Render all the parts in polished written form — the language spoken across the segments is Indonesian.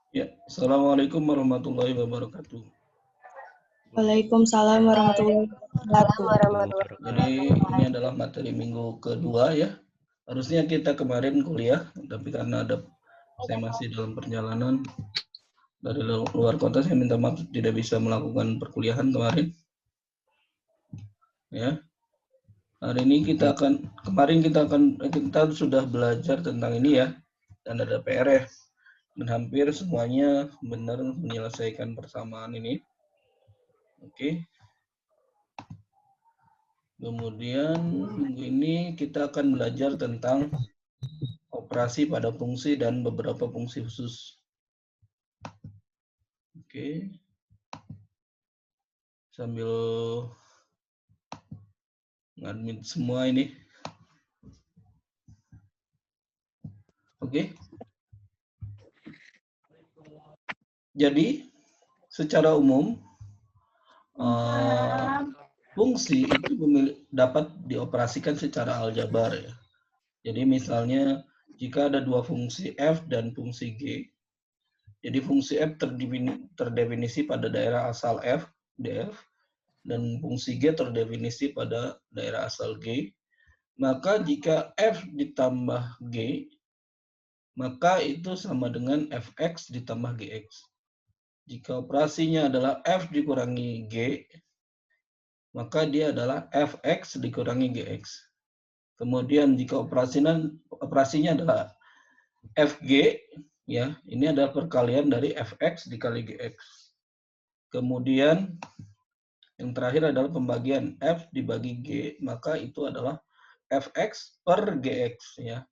Ya, Assalamualaikum warahmatullahi wabarakatuh. Waalaikumsalam warahmatullahi wabarakatuh. Jadi ini adalah materi minggu kedua ya. Harusnya kita kemarin kuliah, tapi karena saya masih dalam perjalanan dari luar kota, saya minta maaf tidak bisa melakukan perkuliahan kemarin. Ya, hari ini kita sudah belajar tentang ini ya, dan ada PR ya. Dan hampir semuanya benar menyelesaikan persamaan ini. Oke. Kemudian minggu ini kita akan belajar tentang operasi pada fungsi dan beberapa fungsi khusus. Oke. Sambil ngadmin semua ini. Oke. Jadi secara umum fungsi itu dapat dioperasikan secara aljabar ya. Jadi misalnya jika ada dua fungsi f dan fungsi g, jadi fungsi f terdefinisi pada daerah asal f, df, dan fungsi g terdefinisi pada daerah asal g, maka jika f ditambah g, maka itu sama dengan fx ditambah gx. Jika operasinya adalah f dikurangi g, maka dia adalah fx dikurangi gx. Kemudian jika operasinya adalah fg, ya ini adalah perkalian dari fx dikali gx. Kemudian yang terakhir adalah pembagian f dibagi g, maka itu adalah fx per gx ya.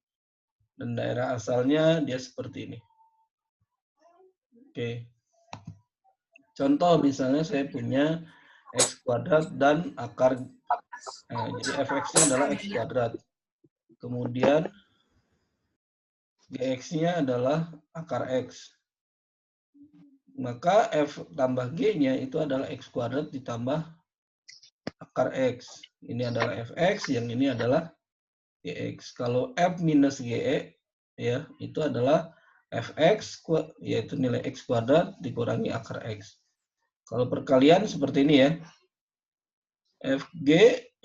Dan daerah asalnya dia seperti ini. Oke. Contoh misalnya saya punya x kuadrat dan akar, jadi fx-nya adalah x kuadrat. Kemudian gx-nya adalah akar x. Maka f tambah g-nya itu adalah x kuadrat ditambah akar x. Ini adalah fx, yang ini adalah gx. Kalau f minus ge, ya itu adalah fx, yaitu nilai x kuadrat dikurangi akar x. Kalau perkalian seperti ini ya, fg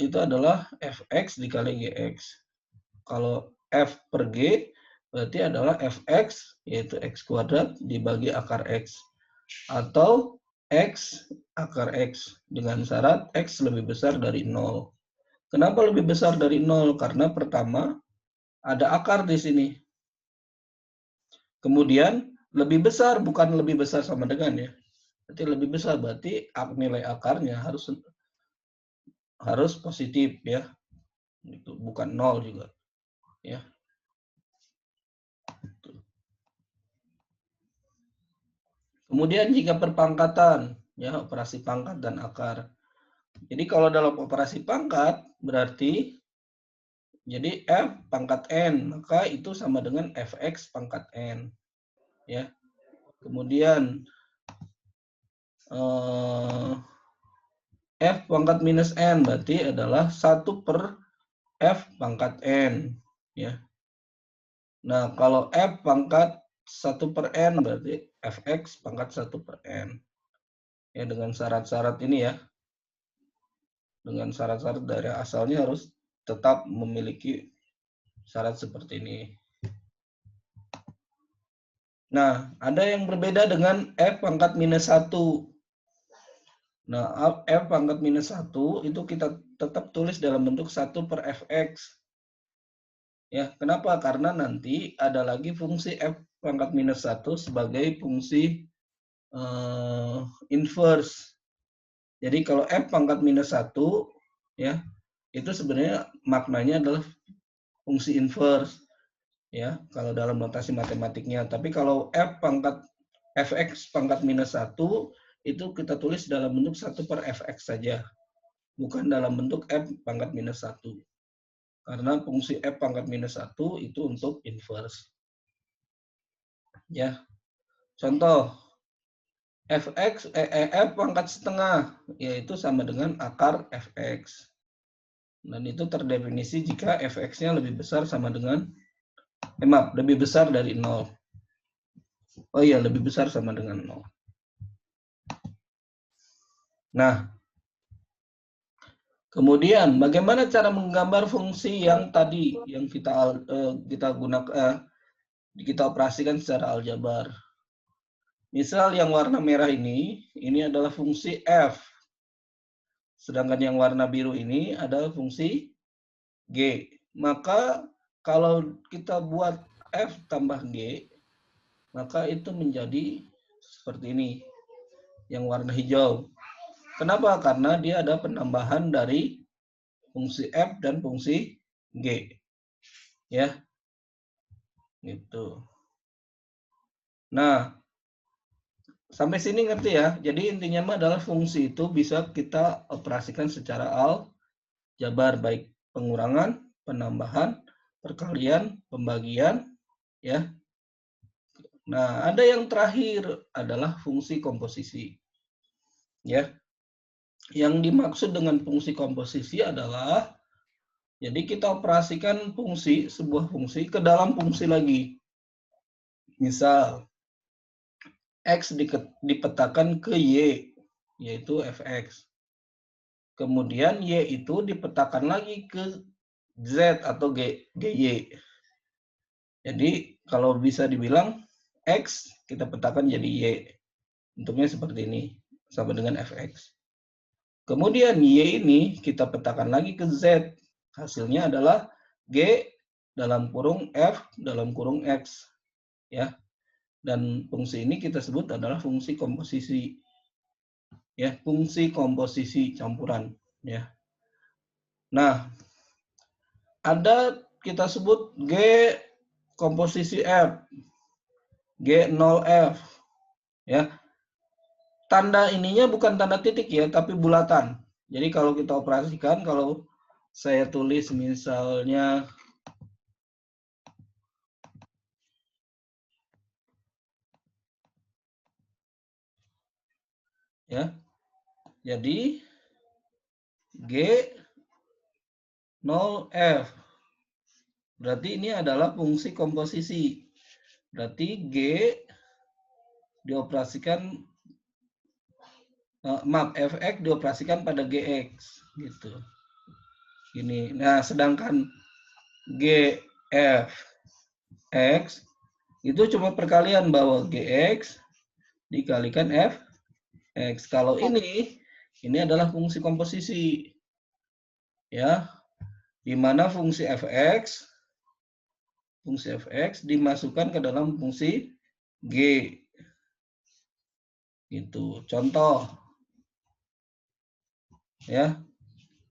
itu adalah fx dikali gx. Kalau f per g berarti adalah fx, yaitu x kuadrat dibagi akar x. Atau x akar x, dengan syarat x lebih besar dari 0. Kenapa lebih besar dari 0? Karena pertama, ada akar di sini. Kemudian, lebih besar, bukan lebih besar sama dengan ya. Berarti lebih besar, berarti nilai akarnya harus positif ya. Itu bukan 0 juga. Ya. Kemudian jika perpangkatan, ya operasi pangkat dan akar. Jadi kalau dalam operasi pangkat, berarti jadi f pangkat n, maka itu sama dengan fx pangkat n. Ya. Kemudian f pangkat minus n berarti adalah 1 per f pangkat n. Ya. Nah, kalau f pangkat 1 per n berarti fx pangkat 1 per n. Ya, dengan syarat-syarat ini ya. Dengan syarat-syarat dari asalnya harus tetap memiliki syarat seperti ini. Nah, ada yang berbeda dengan f pangkat minus 1. Nah, f pangkat minus 1 itu kita tetap tulis dalam bentuk 1 per fx. Ya, kenapa? Karena nanti ada lagi fungsi f pangkat minus 1 sebagai fungsi inverse. Jadi kalau f pangkat minus 1, ya, itu sebenarnya maknanya adalah fungsi inverse. Ya, kalau dalam notasi matematiknya. Tapi kalau fx pangkat minus 1, itu kita tulis dalam bentuk 1 per fx saja. Bukan dalam bentuk f pangkat minus 1. Karena fungsi f pangkat minus 1 itu untuk inverse. Ya. Contoh, f pangkat setengah, yaitu sama dengan akar fx. Dan itu terdefinisi jika fx-nya lebih besar sama dengan, lebih besar dari 0. Oh iya, lebih besar sama dengan 0. Nah, kemudian bagaimana cara menggambar fungsi yang tadi yang kita gunakan kita operasikan secara aljabar. Misal yang warna merah ini adalah fungsi f. Sedangkan yang warna biru ini adalah fungsi g. Maka kalau kita buat f tambah g, maka itu menjadi seperti ini, yang warna hijau. Kenapa? Karena dia ada penambahan dari fungsi f dan fungsi g. Ya. Gitu. Nah, sampai sini ngerti ya? Jadi intinya adalah fungsi itu bisa kita operasikan secara aljabar, baik pengurangan, penambahan, perkalian, pembagian, ya. Nah, ada yang terakhir adalah fungsi komposisi. Ya. Yang dimaksud dengan fungsi komposisi adalah jadi kita operasikan sebuah fungsi ke dalam fungsi lagi. Misal X dipetakan ke Y, yaitu fx. Kemudian Y itu dipetakan lagi ke Z atau GY. Jadi kalau bisa dibilang X kita petakan jadi Y. Bentuknya seperti ini, sama dengan fx. Kemudian Y ini kita petakan lagi ke Z. Hasilnya adalah G dalam kurung F dalam kurung X. Ya. Dan fungsi ini kita sebut adalah fungsi komposisi. Ya, fungsi komposisi campuran. Ya. Nah, ada kita sebut G komposisi F. G0F. Ya. Tanda ininya bukan tanda titik ya, tapi bulatan. Jadi kalau kita operasikan, kalau saya tulis misalnya ya. Jadi G0F. Berarti ini adalah fungsi komposisi. Berarti G dioperasikan fx dioperasikan pada gx gitu. Ini. Nah, sedangkan gfx itu cuma perkalian bahwa gx dikalikan fx. Kalau ini adalah fungsi komposisi. Ya. Di mana fungsi fx dimasukkan ke dalam fungsi g. Gitu. Contoh ya,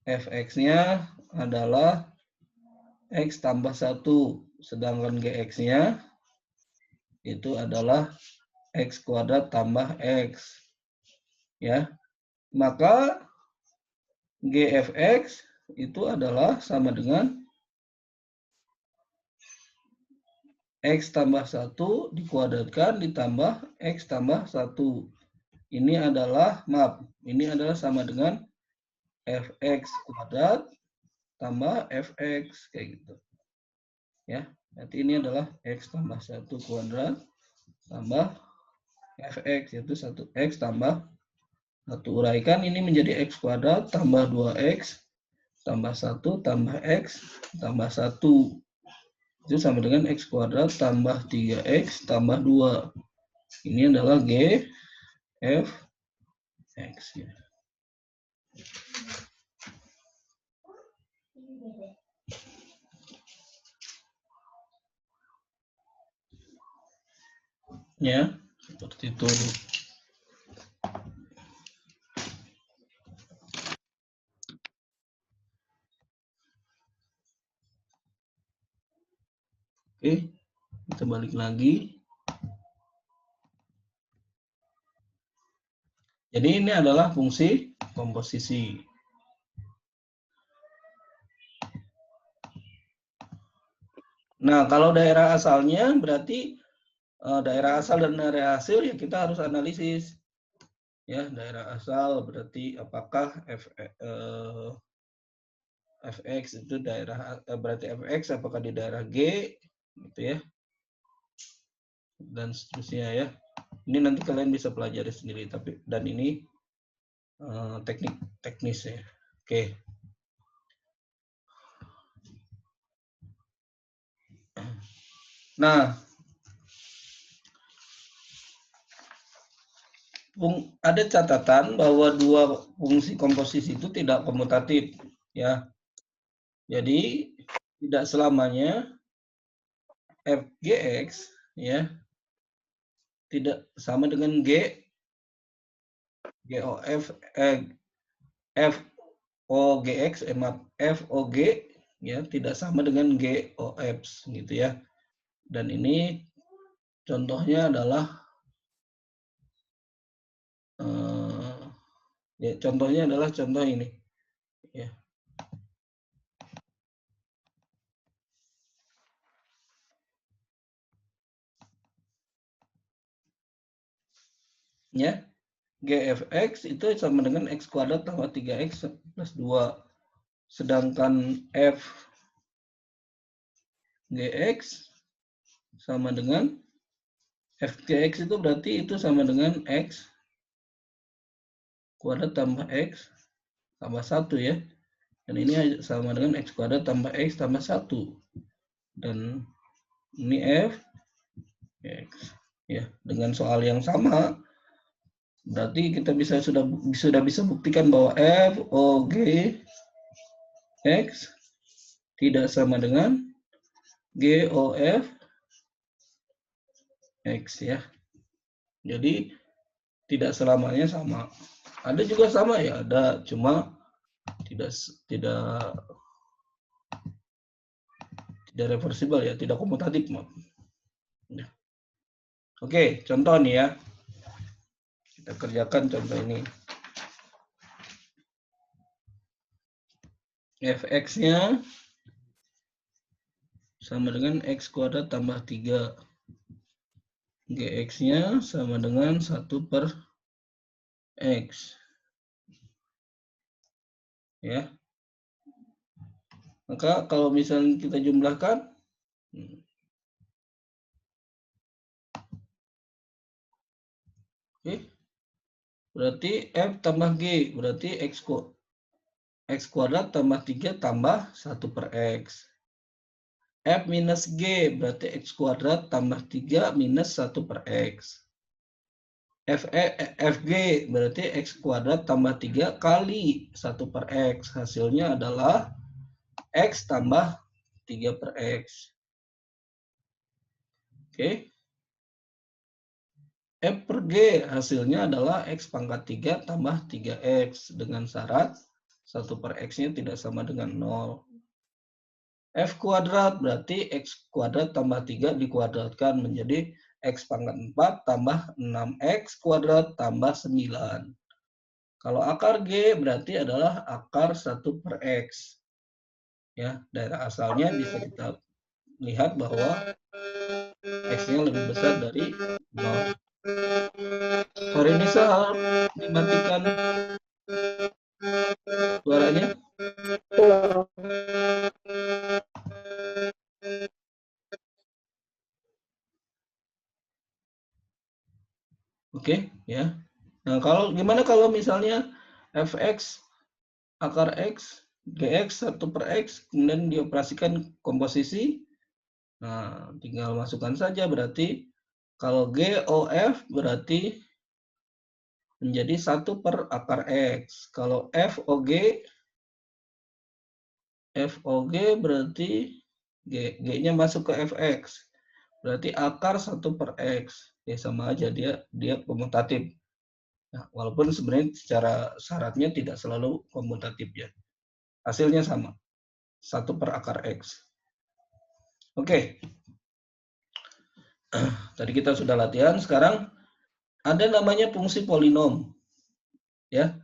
fx-nya adalah x tambah 1, sedangkan gx-nya itu adalah x kuadrat tambah x. Ya. Maka gfx itu adalah sama dengan x tambah 1 dikuadratkan ditambah x tambah 1. Ini adalah, ini adalah sama dengan fx kuadrat tambah fx, kayak gitu. Ya, berarti ini adalah x tambah 1 kuadrat tambah fx, yaitu 1x tambah 1. Uraikan ini menjadi x kuadrat tambah 2x tambah 1 tambah x tambah 1. Itu sama dengan x kuadrat tambah 3x tambah 2. Ini adalah g, f, x. Ya, seperti itu. Oke, kita balik lagi. Jadi ini adalah fungsi komposisi. Nah, kalau daerah asalnya berarti daerah asal dan daerah hasil ya kita harus analisis. Ya, daerah asal berarti apakah fx itu daerah berarti fx apakah di daerah G gitu ya. dan seterusnya ya. Ini nanti kalian bisa pelajari sendiri, tapi dan ini teknik teknis ya. Oke. Nah, ada catatan bahwa dua fungsi komposisi itu tidak komutatif ya. Jadi tidak selamanya fgx ya tidak sama dengan gof fogx fog ya tidak sama dengan gof gitu ya. Dan ini contohnya adalah contoh ini ya. Ya, gfx itu sama dengan x kuadrat tambah 3x plus 2. Sedangkan f gx sama dengan fgx itu berarti itu sama dengan x kuadrat tambah x tambah 1 ya. Dan ini sama dengan x kuadrat tambah x tambah 1. Dan ini f x ya. Dengan soal yang sama berarti kita sudah bisa buktikan bahwa f o g x tidak sama dengan gof x ya. Jadi tidak selamanya sama. Ada juga sama ya, ada, cuma tidak reversibel ya, tidak komutatif. Ya. Oke, contoh nih ya. Kita kerjakan contoh ini. Fx-nya sama dengan x kuadrat tambah 3. Gx-nya sama dengan 1 per x. Ya. Maka kalau misalnya kita jumlahkan, oke, berarti f tambah g, berarti x kuadrat tambah 3 tambah 1 per x. F minus G berarti X kuadrat tambah 3 minus 1 per X. FG berarti X kuadrat tambah 3 kali 1 per X. Hasilnya adalah X tambah 3 per X. Oke. F per G hasilnya adalah X pangkat 3 tambah 3X. Dengan syarat 1 per X-nya tidak sama dengan 0. F kuadrat berarti X kuadrat tambah 3 dikuadratkan menjadi X pangkat 4 tambah 6X kuadrat tambah 9. Kalau akar G berarti adalah akar 1 per X. Ya, daerah asalnya bisa kita lihat bahwa X-nya lebih besar dari 0. Hari ini saya dimatikan suaranya. Oke, ya. Nah, gimana kalau misalnya fx akar x gx 1 per x kemudian dioperasikan komposisi. Nah, tinggal masukkan saja berarti kalau gof berarti menjadi 1 per akar x. Kalau fog berarti g-nya masuk ke fx. Berarti akar 1 per x. Ya sama aja dia komutatif. Nah, walaupun sebenarnya secara syaratnya tidak selalu komutatif ya. Hasilnya sama. 1 per akar x. Oke. Tadi kita sudah latihan, sekarang ada namanya fungsi polinom. Ya.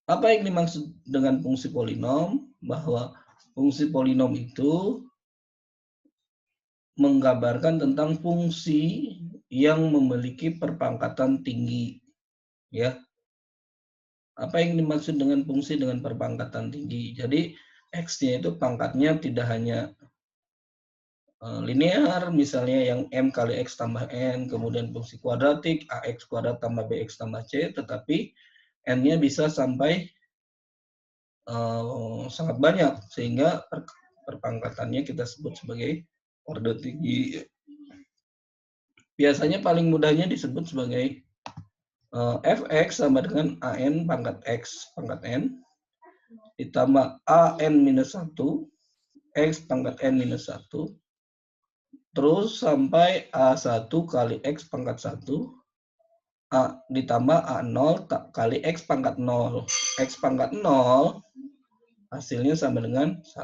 Apa yang dimaksud dengan fungsi polinom? Bahwa fungsi polinom itu menggambarkan tentang fungsi yang memiliki perpangkatan tinggi. Ya. Apa yang dimaksud dengan fungsi dengan perpangkatan tinggi? Jadi X-nya itu pangkatnya tidak hanya linear, misalnya yang M kali X tambah N, kemudian fungsi kuadratik, AX kuadrat tambah BX tambah C, tetapi N-nya bisa sampai sangat banyak, sehingga perpangkatannya kita sebut sebagai orde tinggi. Biasanya paling mudahnya disebut sebagai Fx sama dengan AN pangkat X pangkat N, ditambah AN minus 1, X pangkat N minus 1, terus sampai A1 kali X pangkat 1, A ditambah A0 kali X pangkat 0. X pangkat 0 hasilnya sama dengan 1.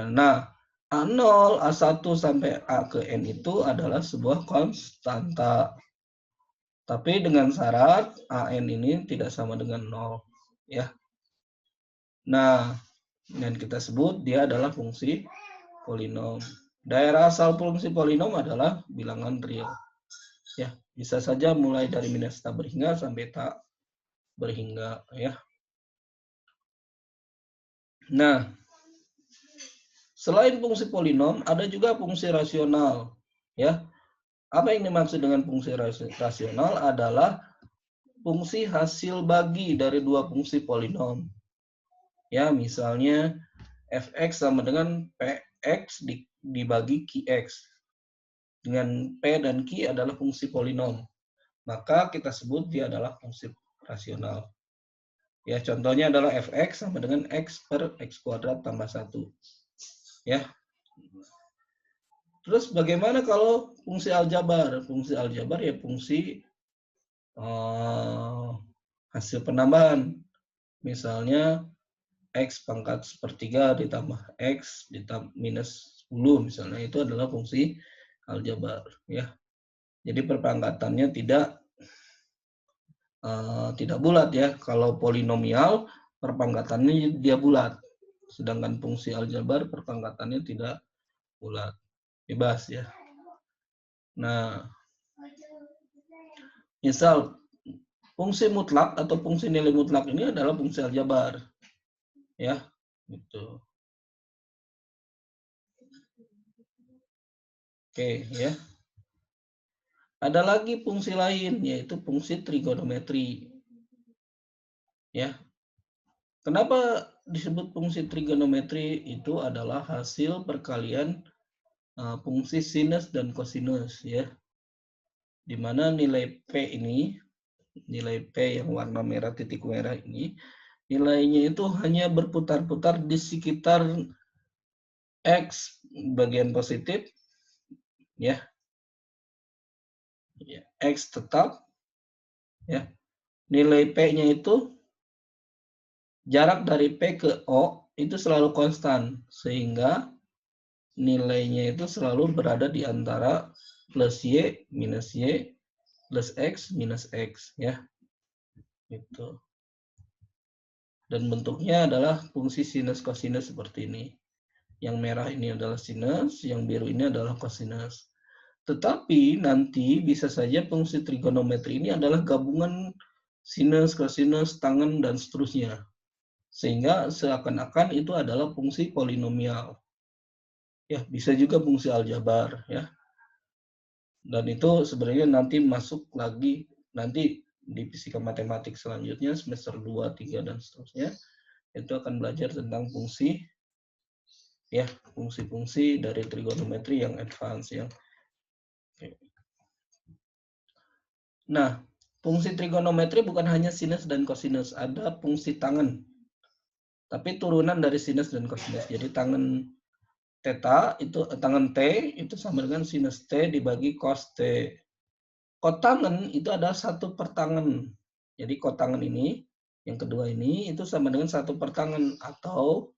Nah, A0, A1 sampai A ke N itu adalah sebuah konstanta. Tapi dengan syarat AN ini tidak sama dengan 0. Ya. Nah, dan kita sebut dia adalah fungsi polinom. Daerah asal fungsi polinom adalah bilangan real. Ya, bisa saja mulai dari minus tak berhingga sampai tak berhingga, ya. Nah, selain fungsi polinom ada juga fungsi rasional, ya. Apa yang dimaksud dengan fungsi rasional adalah fungsi hasil bagi dari dua fungsi polinom. Ya, misalnya fx sama dengan px dibagi qx. Dengan p dan q adalah fungsi polinom. Maka kita sebut dia adalah fungsi rasional. Ya, contohnya adalah fx sama dengan x per x kuadrat tambah 1. Ya. Terus bagaimana kalau fungsi aljabar? Fungsi aljabar ya fungsi hasil penambahan. Misalnya x pangkat sepertiga ditambah x ditambah minus 10 misalnya, itu adalah fungsi aljabar, ya. Jadi perpangkatannya tidak bulat, ya. Kalau polinomial perpangkatannya dia bulat, sedangkan fungsi aljabar perpangkatannya tidak bulat, bebas, ya. Nah, misal fungsi mutlak atau fungsi nilai mutlak ini adalah fungsi aljabar, ya, gitu. Oke, ya. Ada lagi fungsi lain, yaitu fungsi trigonometri. Ya. Kenapa disebut fungsi trigonometri? Itu adalah hasil perkalian fungsi sinus dan kosinus, ya. Di mana nilai P ini, nilai P yang warna merah titik merah ini, nilainya itu hanya berputar-putar di sekitar X bagian positif, ya. X tetap, ya. Nilai P-nya itu jarak dari P ke O itu selalu konstan, sehingga nilainya itu selalu berada di antara plus Y minus Y plus X minus X, ya. Gitu. Dan bentuknya adalah fungsi sinus kosinus seperti ini. Yang merah ini adalah sinus, yang biru ini adalah kosinus. Tetapi nanti bisa saja fungsi trigonometri ini adalah gabungan sinus, kosinus, tangen, dan seterusnya. Sehingga seakan-akan itu adalah fungsi polinomial. Ya, bisa juga fungsi aljabar, ya. Dan itu sebenarnya nanti masuk lagi nanti di fisika matematik selanjutnya semester 2, 3 dan seterusnya. Itu akan belajar tentang fungsi, ya, fungsi-fungsi dari trigonometri yang advance, ya. Nah, fungsi trigonometri bukan hanya sinus dan kosinus, ada fungsi tangen. Tapi turunan dari sinus dan kosinus. Jadi tangen theta itu tangen T itu sama dengan sinus T dibagi cos T. Kotangen itu adalah satu pertangen. Jadi kotangen ini, yang kedua ini, itu sama dengan satu pertangen atau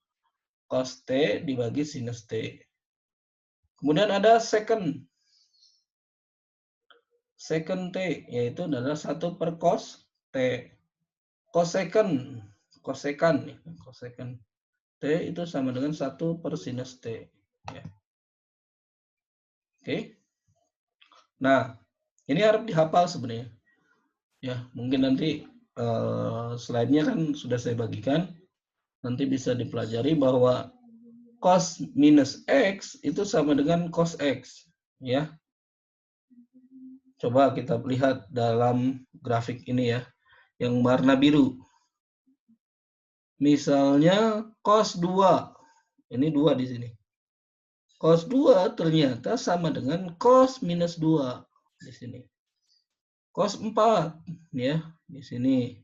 cos T dibagi sinus T. Kemudian ada second. Second T, yaitu adalah 1 per cos T. Cosecant. Cosekan T itu sama dengan 1 per sinus T. Ya. Oke. Nah, ini harus dihafal sebenarnya. Ya, mungkin nanti slide-nya kan sudah saya bagikan. Nanti bisa dipelajari bahwa cos minus X itu sama dengan cos X. Ya. Coba kita lihat dalam grafik ini ya, yang warna biru. Misalnya cos 2. Ini 2 di sini. Cos 2 ternyata sama dengan cos minus 2 di sini. Cos 4 ya, di sini.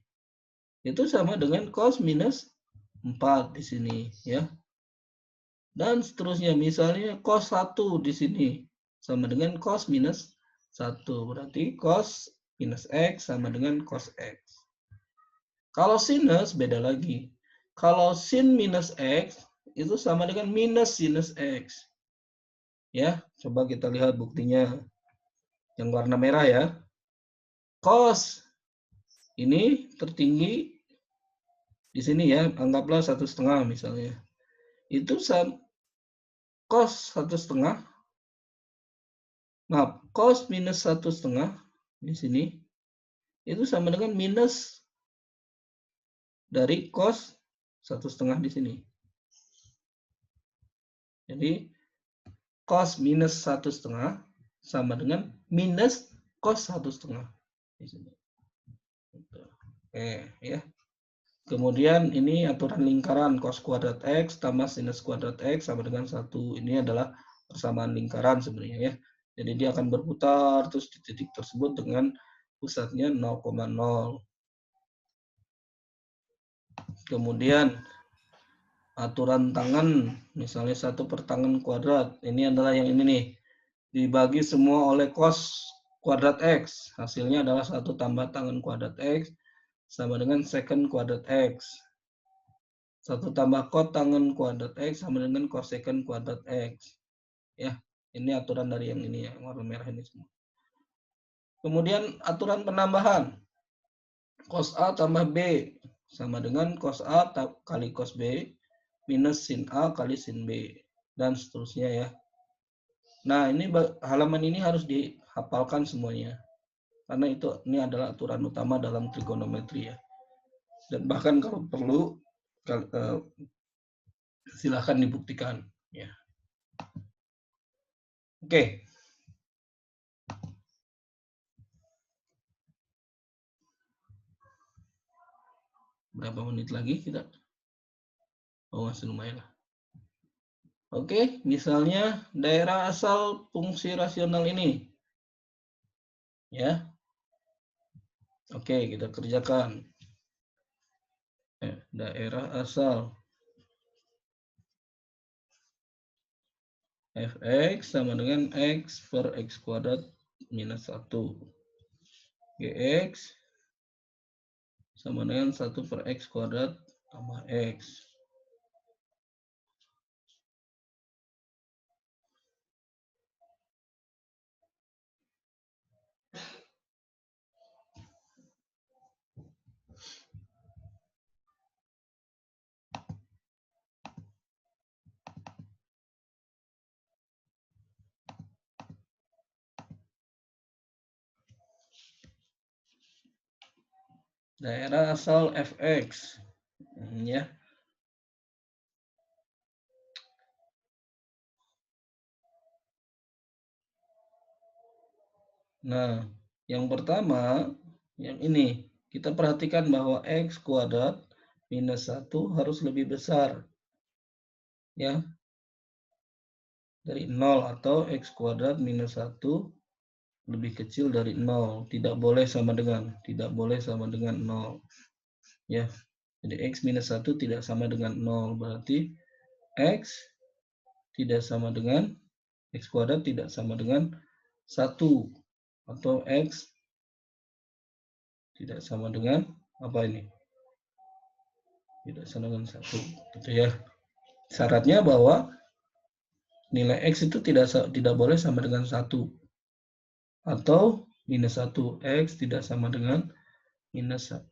Itu sama dengan cos minus 4 di sini ya. Dan seterusnya, misalnya cos 1 di sini sama dengan cos minus 1. Berarti cos minus X sama dengan cos X. Kalau sinus beda lagi. Kalau sin minus X itu sama dengan minus sinus X. Ya, coba kita lihat buktinya. Yang warna merah ya. Cos ini tertinggi di sini ya, anggaplah 1,5 misalnya. Itu cos 1,5. Maaf, cos minus 1,5 di sini itu sama dengan minus dari cos 1,5 di sini. Jadi cos minus 1,5 sama dengan minus cos 1,5 di sini. Oke ya. Kemudian ini aturan lingkaran cos kuadrat X tambah sinus kuadrat X sama dengan 1. Ini adalah persamaan lingkaran sebenarnya ya. Jadi dia akan berputar terus di titik tersebut dengan pusatnya 0,0. Kemudian aturan tangan, misalnya 1 per tangan kuadrat. Ini adalah yang ini nih. Dibagi semua oleh cos kuadrat X. Hasilnya adalah 1 tambah tangan kuadrat X sama dengan secant kuadrat X. 1 tambah cot tangan kuadrat X sama dengan cosecant kuadrat X. Ya, ini aturan dari yang ini ya, warna merah ini semua. Kemudian aturan penambahan. Cos A tambah B sama dengan cos A kali cos B minus sin A kali sin B. Dan seterusnya ya. Nah, ini halaman ini harus dihafalkan semuanya. Karena ini adalah aturan utama dalam trigonometri ya. Dan bahkan kalau perlu silahkan dibuktikan ya. Oke. Berapa menit lagi kita? Oh, masih lumayan lah. Oke, misalnya daerah asal fungsi rasional ini. Ya. Oke, kita kerjakan. Daerah asal fx sama dengan x per x kuadrat minus 1. Gx sama dengan 1 per x kuadrat tambah x. Daerah asal fx. Ya. Nah, yang pertama, yang ini. Kita perhatikan bahwa x kuadrat minus 1 harus lebih besar. Ya. Dari 0 atau x kuadrat minus 1 lebih kecil dari 0. Tidak boleh sama dengan. Tidak boleh sama dengan 0. Ya. Jadi x minus 1 tidak sama dengan 0. Berarti x tidak sama dengan x kuadrat tidak sama dengan 1. Atau x tidak sama dengan apa ini? Tidak sama dengan 1. Gitu ya. Syaratnya bahwa nilai x itu tidak boleh sama dengan 1. Atau minus 1. X tidak sama dengan minus 1.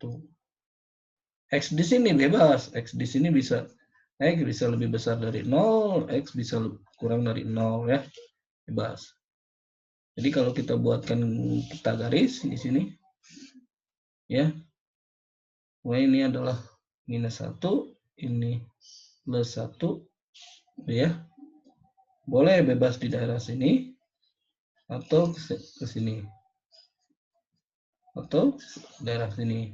X di sini bebas. X di sini bisa X bisa lebih besar dari 0, X bisa kurang dari 0 ya. Bebas. Jadi kalau kita buatkan kita garis di sini ya. Wah, ini adalah minus 1, ini plus 1, Ya. Boleh bebas di daerah sini atau ke sini. Atau daerah sini.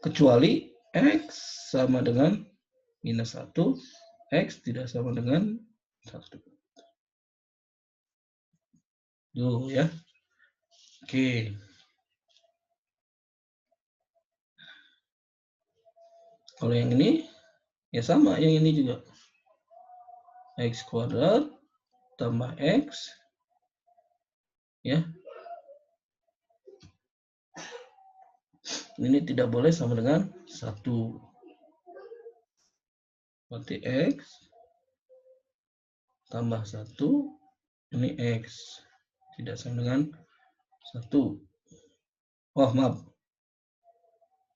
Kecuali X sama dengan minus 1, X tidak sama dengan 1. Tuh ya. Oke. Kalau yang ini, ya sama yang ini juga. X kuadrat tambah X. Ya. Ini tidak boleh sama dengan 1. Berarti X tambah 1. Ini X. Tidak sama dengan 1. Oh, maaf.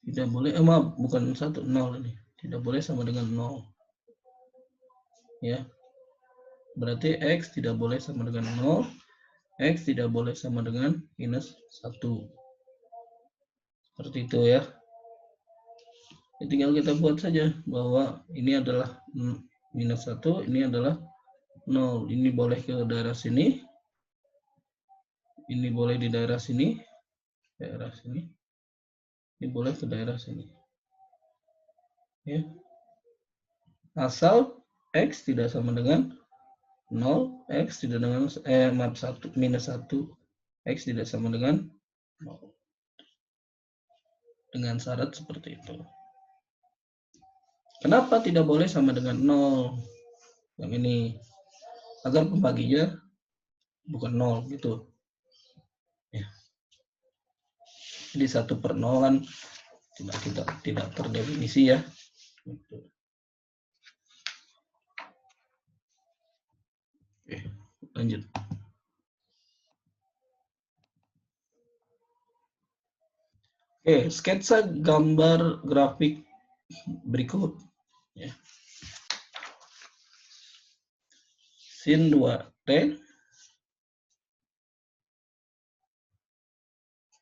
Tidak boleh, maaf, bukan 1, 0 ini. Tidak boleh sama dengan 0. Ya. Berarti X tidak boleh sama dengan 0. X tidak boleh sama dengan minus 1. Seperti itu ya. Tinggal kita buat saja bahwa ini adalah minus 1, ini adalah 0. Ini boleh ke daerah sini. Ini boleh di daerah sini. Daerah sini. Ini boleh ke daerah sini. Ya. Asal X tidak sama dengan 0, X tidak dengan maaf 1 minus 1, X tidak sama dengan 0. Dengan syarat seperti itu. Kenapa tidak boleh sama dengan 0? Yang ini agar pembaginya bukan 0 gitu. Ya. Jadi 1/0 kan tidak terdefinisi ya. Gitu. Oke, lanjut. Oke, sketsa gambar grafik berikut. Ya. Sin 2T.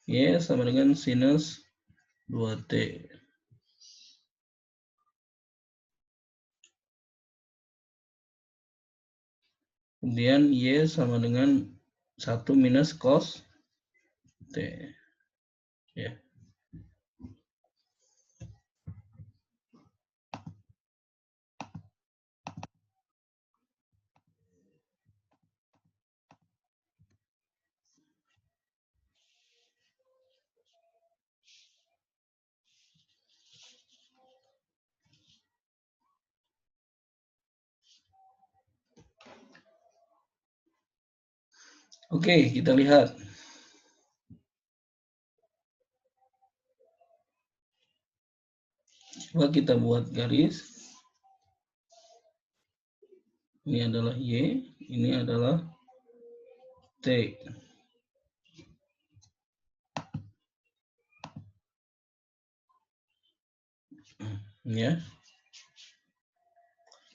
Y sama dengan sinus 2T. Kemudian Y sama dengan 1 minus cos T. Ya. Oke, kita lihat. Coba kita buat garis. Ini adalah Y, ini adalah T. Ya.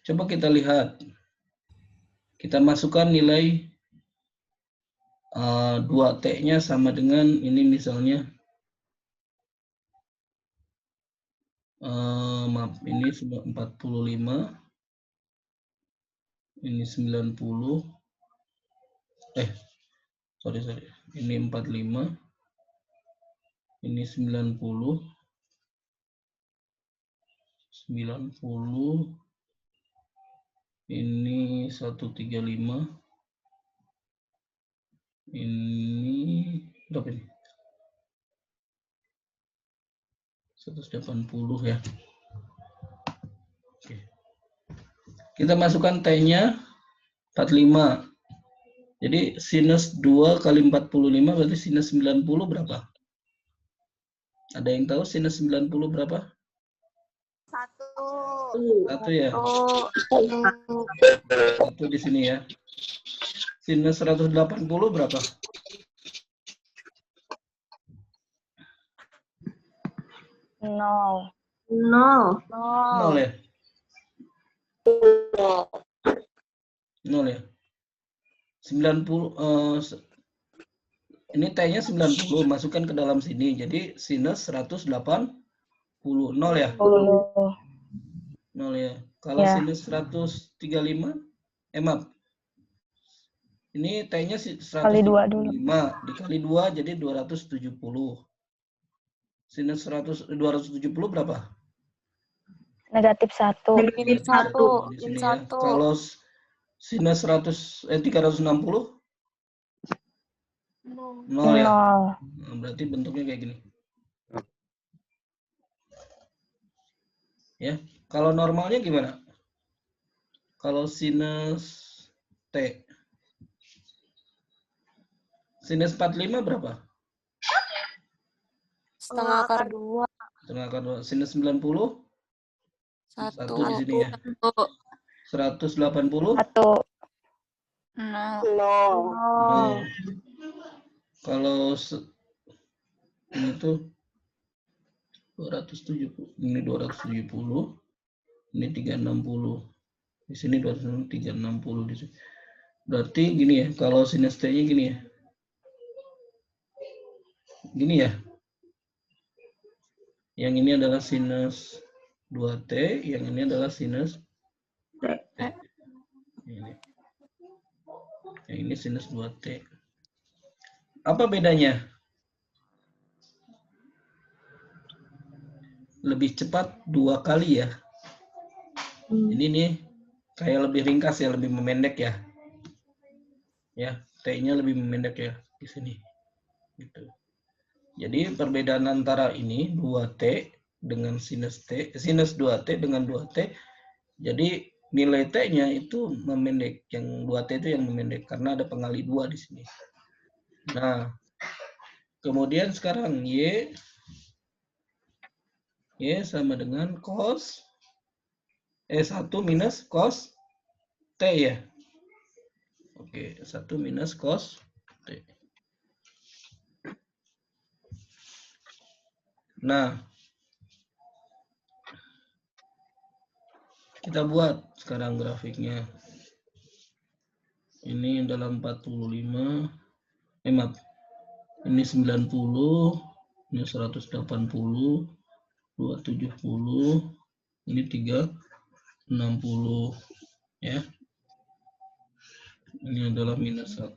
Coba kita lihat. Kita masukkan nilai 2T-nya sama dengan ini misalnya. Maaf, ini 45. Ini 90. Sorry. Ini 45. Ini 90. 90. Ini 135. Ini berapa ini? 180 ya. Oke. Kita masukkan T-nya 45. Jadi sinus 2 kali 45 berarti sinus 90 berapa? Ada yang tahu sinus 90 berapa? 1 ya. 1 di sini ya. Sinus 180 berapa? 0. 0 ya? 0 ya? 90 ini T-nya 90 masukkan ke dalam sini. Jadi sinus 180 0 ya? 0 ya. Kalau Ya. sinus 135, maaf. Ini T-nya Kali 2 dulu. 135 dikali 2 jadi 270. Sinus 270 berapa? Negatif 1. Negatif 1. Di sini ya. Kalau sinus 360? 0 ya. 0. Nah, berarti bentuknya kayak gini. Ya. Kalau normalnya gimana? Kalau sinus T. Sinus 45 berapa? Setengah akar 2. Setengah akar 2. Sinus 90? 1 di sini ya. 180? 1. 0. Kalau ini tuh 270. Ini 270. Ini 360. Di sini 360 di sini. Berarti gini ya, kalau sinus T-nya gini ya. Gini ya. Yang ini adalah sinus 2T, yang ini adalah sinus T. Ini. Yang ini sinus 2T. Apa bedanya? Lebih cepat 2 kali ya. Ini nih kayak lebih ringkas ya, lebih memendek ya. Ya, T-nya lebih memendek ya di sini. Gitu. Jadi perbedaan antara ini 2T dengan sinus T, sinus 2T dengan 2T. Jadi nilai T-nya itu memendek, yang 2T itu yang memendek karena ada pengali 2 di sini. Nah, kemudian sekarang Y sama dengan cos 1 minus cos T ya. Oke, 1 minus cos T. Nah, kita buat sekarang grafiknya. Ini dalam 45, maaf. Ini 90, ini 180, 270, ini 360 ya. Ini adalah minus 1,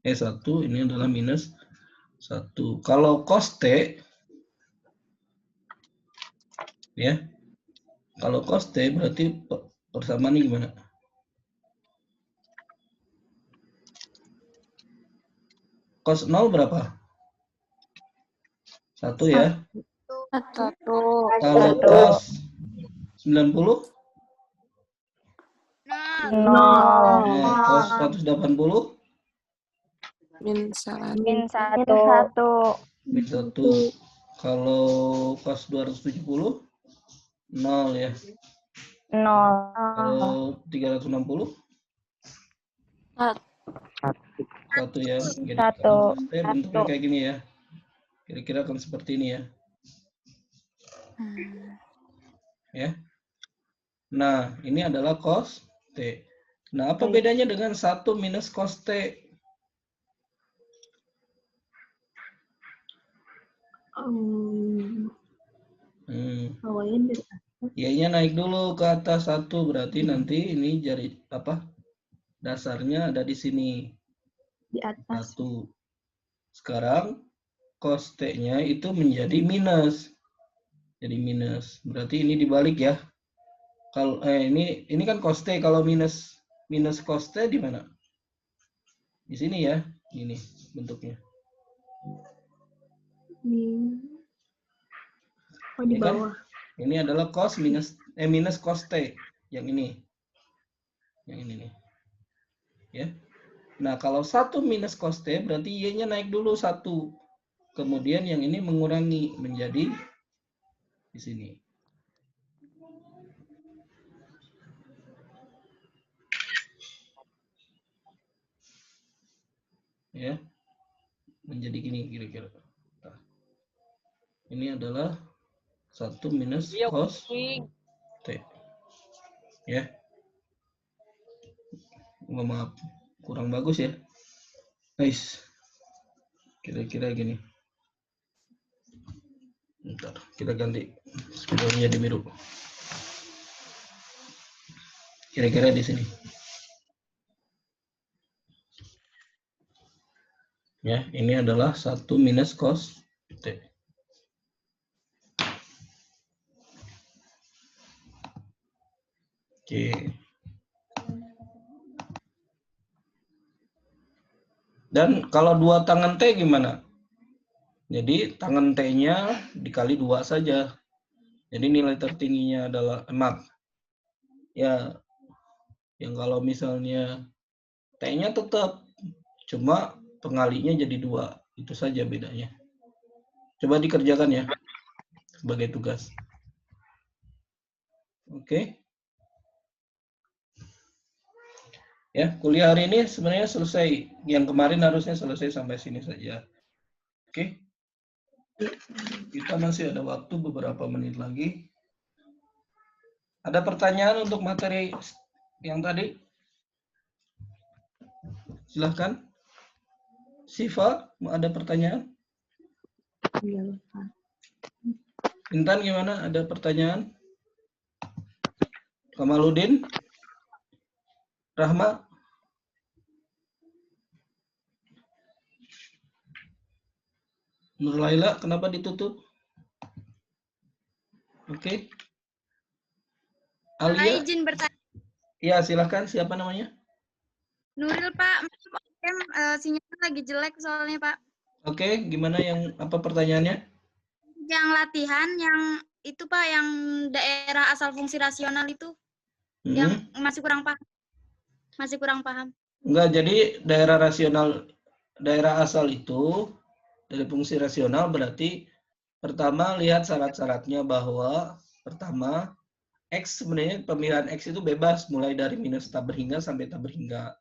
1, ini adalah minus 1. Kalau cos T ya. Kalau cos T berarti persamaannya gimana? Cos 0 berapa? 1 ya. 1. Kalau cos 90? 0. Nah, cos 180? Min 1. Min 1. Min 1. Kalau cos 270? 0 ya. 0. Kalau 360? 1 ya. Jadi kalau cos T bentuknya kayak gini ya. Kira-kira akan seperti ini ya. Ya. Nah, ini adalah cos T. Nah, apa bedanya dengan 1 minus cos T? Y-nya naik dulu ke atas 1, berarti nanti ini jari dasarnya ada di sini. Di atas. 1. Sekarang cos T-nya itu menjadi minus. Jadi minus. Berarti ini dibalik ya. Kalau ini kan cos T, kalau minus cos T di mana? Di sini ya. Ini bentuknya. Di bawah. Kan? Ini adalah cos minus cos T yang ini. Yang ini nih. Ya. Nah, kalau 1 minus cos T berarti Y-nya naik dulu 1. Kemudian yang ini mengurangi menjadi di sini. Ya. Menjadi gini kira-kira. Nah, ini adalah 1 minus cos T. Ya. Maaf, kurang bagus ya. Nice. Kira-kira gini. Bentar, kita ganti spidolnya jadi biru. Kira-kira di sini. Ya, ini adalah 1 minus cos T. Oke. Dan kalau 2 tangan T gimana? Jadi tangan T-nya dikali 2 saja. Jadi nilai tertingginya adalah maaf. Ya, yang kalau misalnya T-nya tetap, cuma pengalinya jadi 2. Itu saja bedanya. Coba dikerjakan ya, sebagai tugas. Oke. Ya, kuliah hari ini sebenarnya selesai. Yang kemarin harusnya selesai sampai sini saja. Oke. Kita masih ada waktu beberapa menit lagi. Ada pertanyaan untuk materi yang tadi? Silahkan. Siva, ada pertanyaan? Intan gimana? Ada pertanyaan? Kamaludin? Rahma? Nurlaila, kenapa ditutup? Oke. Alia? Izin bertanya. Ya, silahkan. Siapa namanya? Nuril, Pak. Sinyalnya lagi jelek soalnya, Pak. Oke, gimana apa pertanyaannya? Yang latihan, yang itu, Pak, yang daerah asal fungsi rasional itu, yang masih kurang paham. Masih kurang paham. Enggak, jadi daerah asal itu, dari fungsi rasional berarti pertama lihat syarat-syaratnya bahwa pertama, X sebenarnya pemilihan X itu bebas mulai dari minus tak berhingga sampai tak berhingga.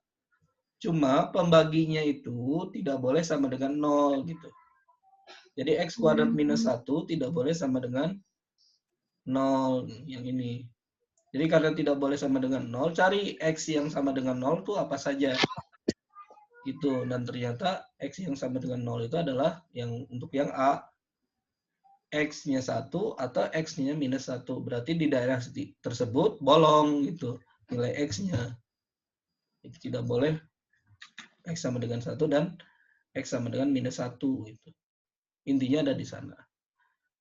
Cuma pembaginya itu tidak boleh sama dengan 0 gitu. Jadi X kuadrat minus 1 tidak boleh sama dengan 0 yang ini. Jadi karena tidak boleh sama dengan 0, cari X yang sama dengan 0 itu apa saja. Gitu. Dan ternyata X yang sama dengan 0 itu adalah yang untuk yang A. X-nya 1 atau X-nya minus 1. Berarti di daerah tersebut bolong gitu nilai X-nya. Itu tidak boleh X sama dengan 1 dan X sama dengan minus 1. Gitu. Intinya ada di sana.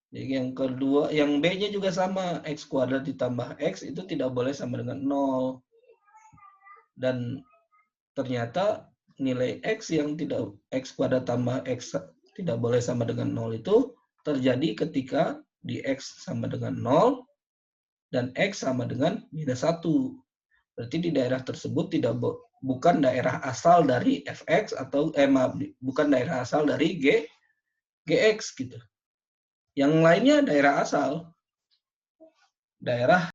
Jadi yang kedua, yang B-nya juga sama. X kuadrat ditambah X itu tidak boleh sama dengan 0. Dan ternyata nilai X yang tidak X kuadrat tambah X tidak boleh sama dengan 0 itu terjadi ketika di X sama dengan 0 dan X sama dengan minus 1. Berarti di daerah tersebut bukan daerah asal dari Fx atau bukan daerah asal dari Gx gitu. Yang lainnya daerah asal. Daerah